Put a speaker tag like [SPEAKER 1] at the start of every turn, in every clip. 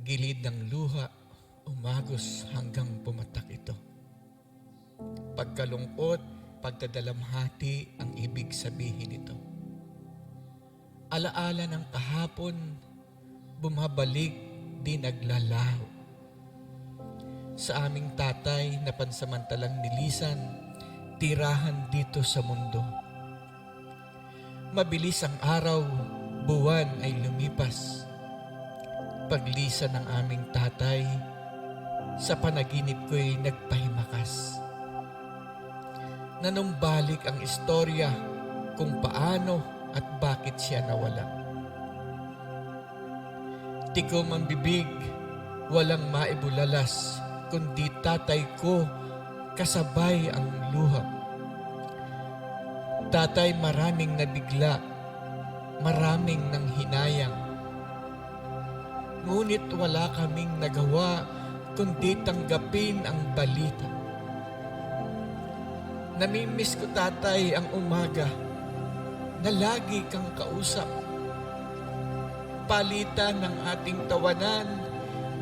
[SPEAKER 1] Gilid ng luha, umagos hanggang pumatak ito. Pagkalungkot, pagdadalamhati ang ibig sabihin nito. Alaala ng kahapon, bumabalik di naglalaho. Sa aming tatay na pansamantalang nilisan, tirahan dito sa mundo. Mabilis ang araw, buwan ay lumipas. Paglisan ng aming tatay, sa panaginip ko'y nagpahimakas. Nanumbalik ang istorya kung paano at bakit siya nawala. Tikom ang bibig, walang maibulalas, kundi tatay ko kasabay ang luha. Tatay, maraming nabigla, maraming nang hinayang. Ngunit wala kaming nagawa kundi tanggapin ang balita. Namimiss ko, tatay, ang umaga na lagi kang kausap. Palitan ng ating tawanan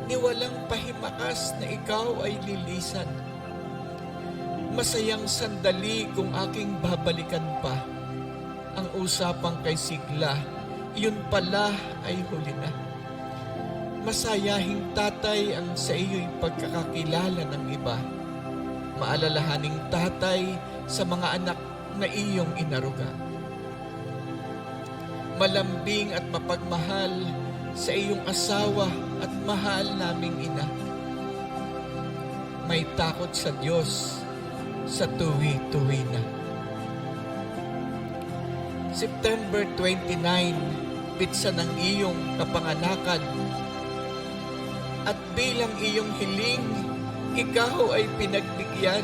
[SPEAKER 1] ni walang pahimakas na ikaw ay lilisan. Masayang sandali kung aking babalikan pa. Ang usapang kay Sigla, yun pala ay huli na. Masayahing, tatay, ang sa iyo'y pagkakakilala ng iba. Maalalahaning, tatay, sa mga anak na iyong inaruga. Malambing at mapagmahal sa iyong asawa at mahal naming ina. May takot sa Diyos sa tuwi-tuwi na. September 29, pitsa ng iyong kapanganakan. At bilang iyong hiling, ikaw ay pinagbigyan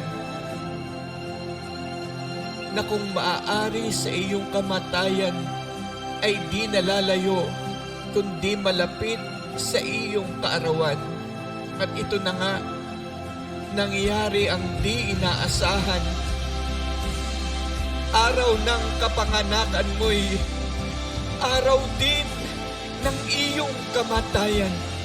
[SPEAKER 1] na kung maaari sa iyong kamatayan ay di nalalayo, kundi malapit sa iyong kaarawan. At ito na nga, nangyari ang di inaasahan. Araw ng kapanganakan mo'y araw din ng iyong kamatayan.